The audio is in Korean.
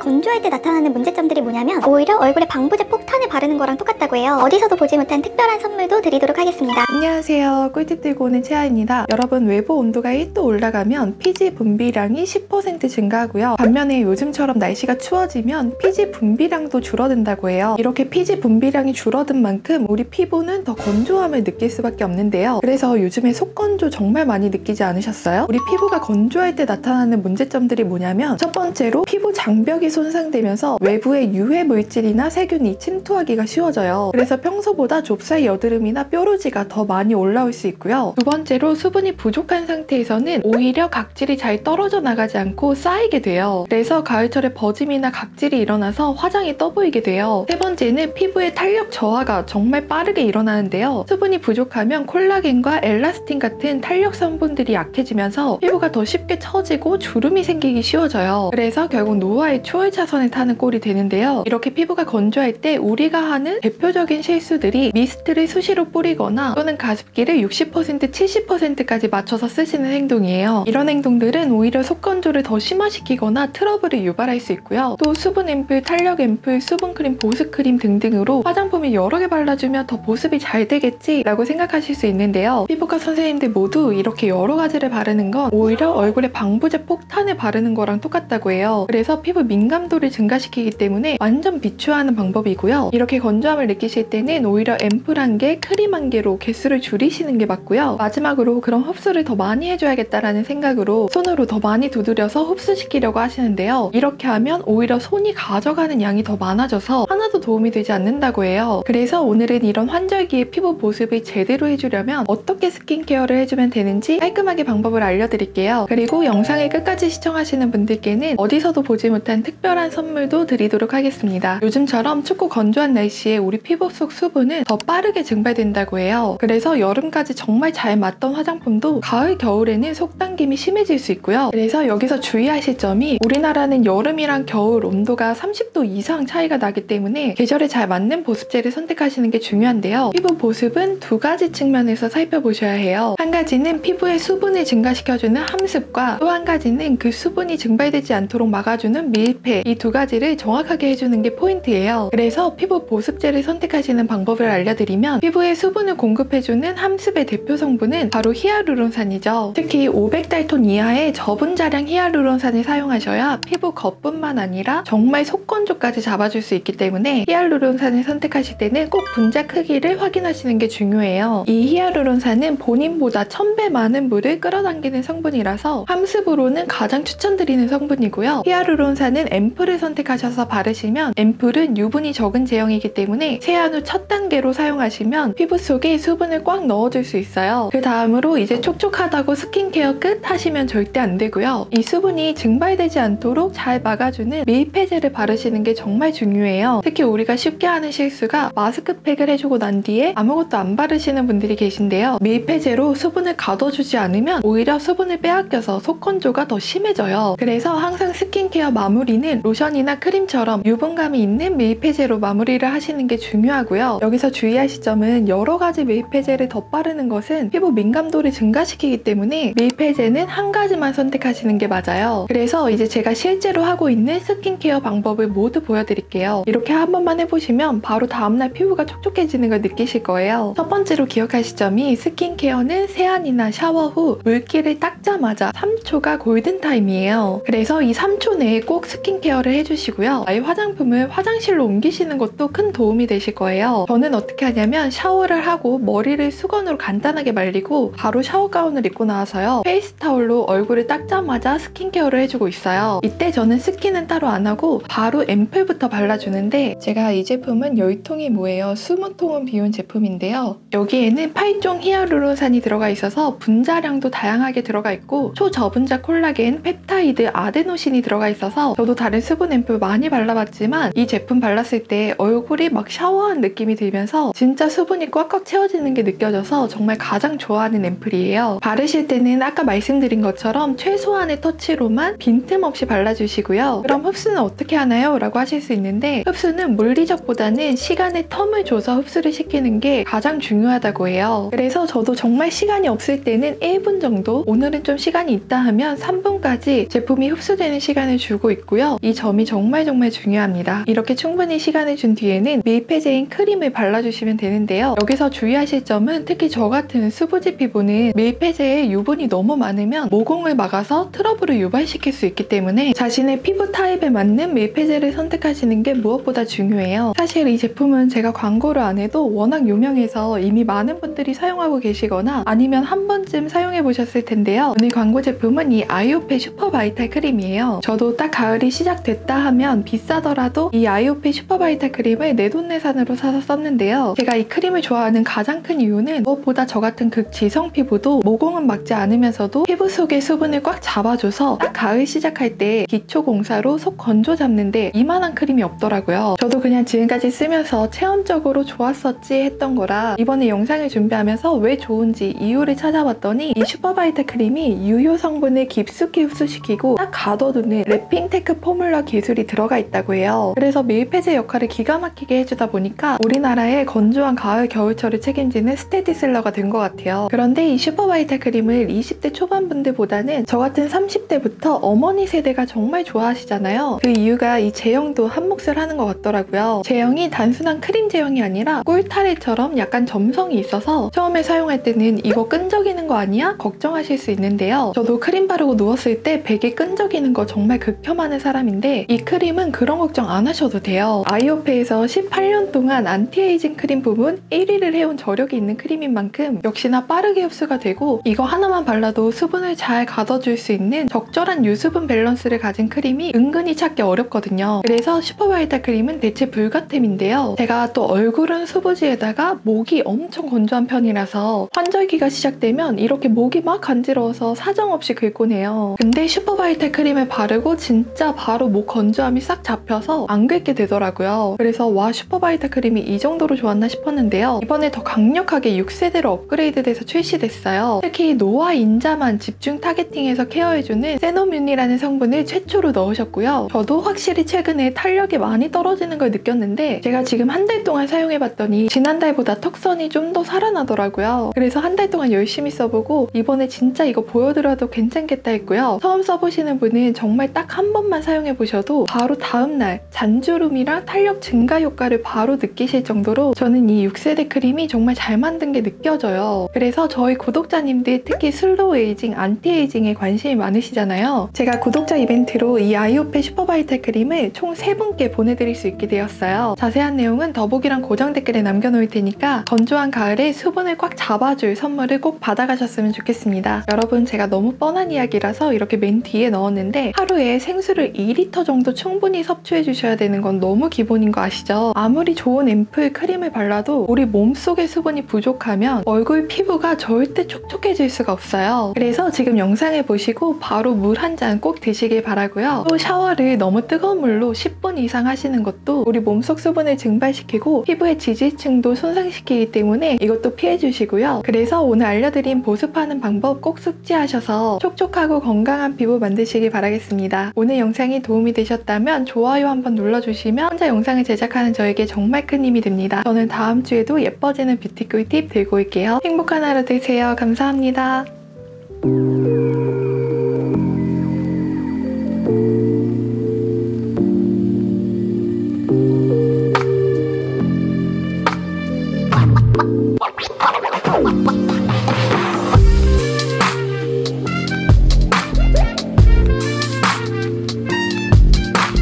건조할 때 나타나는 문제점들이 뭐냐면 오히려 얼굴에 방부제 폭탄을 바르는 거랑 똑같다고 해요. 어디서도 보지 못한 특별한 선물도 드리도록 하겠습니다. 안녕하세요. 꿀팁 들고 오는 채아입니다. 여러분, 외부 온도가 1도 올라가면 피지 분비량이 10% 증가하고요. 반면에 요즘처럼 날씨가 추워지면 피지 분비량도 줄어든다고 해요. 이렇게 피지 분비량이 줄어든 만큼 우리 피부는 더 건조함을 느낄 수밖에 없는데요. 그래서 요즘에 속건조 정말 많이 느끼지 않으셨어요? 우리 피부가 건조할 때 나타나는 문제점들이 뭐냐면 첫 번째로 피부 장벽이 손상되면서 외부의 유해 물질이나 세균이 침투하기가 쉬워져요. 그래서 평소보다 좁쌀 여드름이나 뾰루지가 더 많이 올라올 수 있고요. 두 번째로 수분이 부족한 상태에서는 오히려 각질이 잘 떨어져 나가지 않고 쌓이게 돼요. 그래서 가을철에 버짐이나 각질이 일어나서 화장이 떠 보이게 돼요. 세 번째는 피부의 탄력 저하가 정말 빠르게 일어나는데요. 수분이 부족하면 콜라겐과 엘라스틴 같은 탄력 성분들이 약해지면서 피부가 더 쉽게 처지고 주름이 생기기 쉬워져요. 그래서 결국 노화의 초월차선을 타는 꼴이 되는데요. 이렇게 피부가 건조할 때 우리가 하는 대표적인 실수들이 미스트를 수시로 뿌리거나 또는 가습기를 60%, 70%까지 맞춰서 쓰시는 행동이에요. 이런 행동들은 오히려 속건조를 더 심화시키거나 트러블을 유발할 수 있고요. 또 수분 앰플, 탄력 앰플, 수분크림, 보습크림 등등으로 화장품을 여러 개 발라주면 더 보습이 잘 되겠지 라고 생각하실 수 있는데요. 피부과 선생님들 모두 이렇게 여러 가지를 바르는 건 오히려 얼굴에 방부제 폭탄을 바르는 거랑 똑같다고 해요. 그래서 피부 민감도를 증가시키기 때문에 완전 비추하는 방법이고요. 이렇게 건조함을 느끼실 때는 오히려 앰플 한 개, 크림 한 개로 개수를 줄이시는 게 맞고요. 마지막으로 그럼 흡수를 더 많이 해줘야겠다라는 생각으로 손으로 더 많이 두드려서 흡수시키려고 하시는데요. 이렇게 하면 오히려 손이 가져가는 양이 더 많아져서 하나도 도움이 되지 않는다고 해요. 그래서 오늘은 이런 환절기에 피부 보습을 제대로 해주려면 어떻게 스킨케어를 해주면 되는지 깔끔하게 방법을 알려드릴게요. 그리고 영상을 끝까지 시청하시는 분들께는 어디서도 보지 못한 특별한 선물도 드리도록 하겠습니다. 요즘처럼 춥고 건조한 날씨에 우리 피부 속 수분은 더 빠르게 증발된다고 해요. 그래서 여름까지 정말 잘 맞던 화장품도 가을, 겨울에는 속당김이 심해질 수 있고요. 그래서 여기서 주의하실 점이 우리나라는 여름이랑 겨울 온도가 30도 이상 차이가 나기 때문에 계절에 잘 맞는 보습제를 선택하시는 게 중요한데요. 피부 보습은 두 가지 측면에서 살펴보셔야 해요. 한 가지는 피부의 수분을 증가시켜주는 함습과 또 한 가지는 그 수분이 증발되지 않도록 막아주는 밀폐, 이 두 가지를 정확하게 해주는 게 포인트예요. 그래서 피부 보습제를 선택하시는 방법을 알려드리면 피부에 수분을 공급해주는 함습의 대표 성분은 바로 히알루론산이죠. 특히 500달톤 이하의 저분자량 히알루론산을 사용하셔야 피부 겉뿐만 아니라 정말 속건조까지 잡아줄 수 있기 때문에 히알루론산을 선택하실 때는 꼭 분자 크기를 확인하시는 게 중요해요. 이 히알루론산은 본인보다 1000배 많은 물을 끌어당기는 성분이라서 함습으로는 가장 추천드리는 성분이고요. 히알루론산은 앰플을 선택하셔서 바르시면 앰플은 유분이 적은 제형이기 때문에 세안 후 첫 단계로 사용하시면 피부 속에 수분을 꽉 넣어줄 수 있어요. 그 다음으로 이제 촉촉하다고 스킨케어 끝 하시면 절대 안 되고요. 이 수분이 증발되지 않도록 잘 막아주는 밀폐제를 바르시는 게 정말 중요해요. 특히 우리가 쉽게 하는 실수가 마스크팩을 해주고 난 뒤에 아무것도 안 바르시는 분들이 계신데요. 밀폐제로 수분을 가둬주지 않으면 오히려 수분을 빼앗겨서 속건조가 더 심해져요. 그래서 항상 스킨케어 마무리는 로션이나 크림처럼 유분감이 있는 밀폐제로 마무리를 하시는 게 중요하고요. 여기서 주의하실 점은 여러 가지 밀폐제를 덧바르는 것은 피부 민감도를 증가시키기 때문에 밀폐제는 한 가지만 선택하시는 게 맞아요. 그래서 이제 제가 실제로 하고 있는 스킨케어 방법을 모두 보여드릴게요. 이렇게 한 번만 해보시면 바로 다음날 피부가 촉촉해지는 걸 느끼실 거예요. 첫 번째로 기억하실 점이 스킨케어는 세안이나 샤워 후 물기를 닦자마자 3초가 골든타임이에요. 그래서 이 3초 내에 꼭 스킨케어를 해주시고요. 아예 화장품을 화장실로 옮기시는 것도 큰 도움이 되실 거예요. 저는 어떻게 하냐면 샤워를 하고 머리를 수건으로 간단하게 말리고 바로 샤워 가운을 입고 나와서요. 페이스 타올로 얼굴을 닦자마자 스킨케어를 해주고 있어요. 이때 저는 스킨은 따로 안 하고 바로 앰플부터 발라주는데 제가 이 제품은 열통이 뭐예요? 20통은 비운 제품인데요. 여기에는 8종 히알루론산이 들어가 있어서 분자량도 다양하게 들어가 있고 초저분자 콜라겐, 펩타이드, 아데노신이 들어가 있어서 저도 다른 수분 앰플 많이 발라봤지만 이 제품 발랐을 때 얼굴이 막 샤워한 느낌이 들면서 진짜 수분이 꽉꽉 채워지는 게 느껴져서 정말 가장 좋아하는 앰플이에요. 바르실 때는 아까 말씀드린 것처럼 최소한의 터치로만 빈틈없이 발라주시고요. 그럼 흡수는 어떻게 하나요? 라고 하실 수 있는데 흡수는 물리적보다는 시간의 텀을 줘서 흡수를 시키는 게 가장 중요하다고 해요. 그래서 저도 정말 시간이 없을 때는 1분 정도, 오늘은 좀 시간이 있다 하면 3분까지 제품이 흡수되는 시간을 주고 있고요. 있는데요. 이 점이 정말 중요합니다. 이렇게 충분히 시간을 준 뒤에는 밀 폐제인 크림을 발라주시면 되는데요. 여기서 주의하실 점은 특히 저 같은 수부지 피부는 밀 폐제에 유분이 너무 많으면 모공을 막아서 트러블을 유발시킬 수 있기 때문에 자신의 피부 타입에 맞는 밀 폐제를 선택하시는 게 무엇보다 중요해요. 사실 이 제품은 제가 광고를 안 해도 워낙 유명해서 이미 많은 분들이 사용하고 계시거나 아니면 한 번쯤 사용해 보셨을 텐데요. 오늘 광고 제품은 이 아이오페 슈퍼 바이탈 크림이에요. 저도 딱 가을이 시작됐다 하면 비싸더라도 이 아이오페 슈퍼 바이탈 크림을 내돈내산으로 사서 썼는데요. 제가 이 크림을 좋아하는 가장 큰 이유는 무엇보다 저 같은 극지성 피부도 모공은 막지 않으면서도 피부 속의 수분을 꽉 잡아줘서 딱 가을 시작할 때 기초 공사로 속 건조 잡는데 이만한 크림이 없더라고요. 저도 그냥 지금까지 쓰면서 체험적으로 좋았었지 했던 거라 이번에 영상을 준비하면서 왜 좋은지 이유를 찾아봤더니 이 슈퍼바이탈 크림이 유효 성분을 깊숙이 흡수시키고 딱 가둬두는 랩핑 테크 포뮬러 기술이 들어가 있다고 해요. 그래서 밀폐제 역할을 기가 막히게 해주다 보니까 우리나라의 건조한 가을 겨울철을 책임지는 스테디셀러가 된 것 같아요. 그런데 이 슈퍼바이탈 크림을 20대 초반 분들보다는 저 같은 30대부터 어머니 세대가 정말 좋아하시잖아요. 그 이유가 이 제형도 한몫을 하는 것 같더라고요. 제형이 단순한 크림 제형이 아니라 꿀타래처럼 약간 점성이 있어서 처음에 사용할 때는 이거 끈적이는 거 아니야? 걱정하실 수 있는데요. 저도 크림 바르고 누웠을 때 베개 끈적이는 거 정말 극혐하는 사람인데 이 크림은 그런 걱정 안 하셔도 돼요. 아이오페에서 18년 동안 안티에이징 크림 부문 1위를 해온 저력이 있는 크림인 만큼 역시나 빠르게 흡수가 되고 이거 하나만 발라도 수분을 잘 가둬줄 수 있는 적절한 유수분 밸런스를 가진 크림이 은근히 찾기 어렵거든요. 그래서 슈퍼바이탈 크림은 대체 불가템인데요. 제가 또 얼굴은 수부지에다가 목이 엄청 건조한 편이라서 환절기가 시작되면 이렇게 목이 막 간지러워서 사정없이 긁곤 해요. 근데 슈퍼바이탈 크림을 바르고 진짜 바로 목 건조함이 싹 잡혀서 안 긁게 되더라고요. 그래서 와 슈퍼바이탈 크림이 이 정도로 좋았나 싶었는데요. 이번에 더 강력하게 6세대로 업그레이드돼서 출시됐어요. 특히 노화 인자만 집중 타겟팅해서 케어해주는 세노뮴이라는 성분을 최초로 넣으셨고요. 저도 확실히 최근에 탄력이 많이 떨어지는 걸 느꼈는데 제가 지금 한 달 동안 사용해봤더니 지난달보다 턱선이 좀 더 살아나더라고요. 그래서 한 달 동안 열심히 써보고 이번에 진짜 이거 보여드려도 괜찮겠다 했고요. 처음 써보시는 분은 정말 딱 한 번만 사용해보셔도 바로 다음날 잔주름이랑 탄력 증가 효과를 바로 느끼실 정도로 저는 이 6세대 크림이 정말 잘 만든 게 느껴져요. 그래서 저희 구독자님들 특히 슬로우 에이징, 안티에이징에 관심이 많으시잖아요. 제가 구독자 이벤트로 이 아이오페 슈퍼바이탈 크림을 총 3분께 보내드릴 수 있게 되었어요. 자세한 내용은 더보기랑 고정 댓글에 남겨놓을 테니까 건조한 가을에 수분을 꽉 잡아줄 선물을 꼭 받아가셨으면 좋겠습니다. 여러분 제가 너무 뻔한 이야기라서 이렇게 맨 뒤에 넣었는데 하루에 생수를 2리터 정도 충분히 섭취해주셔야 되는 건 너무 기본인 거 아시죠? 아무리 좋은 앰플 크림을 발라도 우리 몸속의 수분이 부족하면 얼굴 피부가 절대 촉촉해질 수가 없어요. 그래서 지금 영상을 보시고 바로 물 한 잔 꼭 드시길 바라고요. 또 샤워를 너무 뜨거운 물로 10분 이상 하시는 것도 우리 몸속 수분을 증발시키고 피부의 지지층도 손상시키기 때문에 이것도 피해주시고요. 그래서 오늘 알려드린 보습하는 방법 꼭 숙지하셔서 촉촉하고 건강한 피부 만드시길 바라겠습니다. 오늘 영상이 도움이 되셨다면 좋아요 한번 눌러주시면 혼자 영상을 제작하는 저에게 정말 큰 힘이 됩니다. 저는 다음 주에도 예뻐지는 뷰티 꿀팁 들고 올게요. 행복한 하루 되세요. 감사합니다.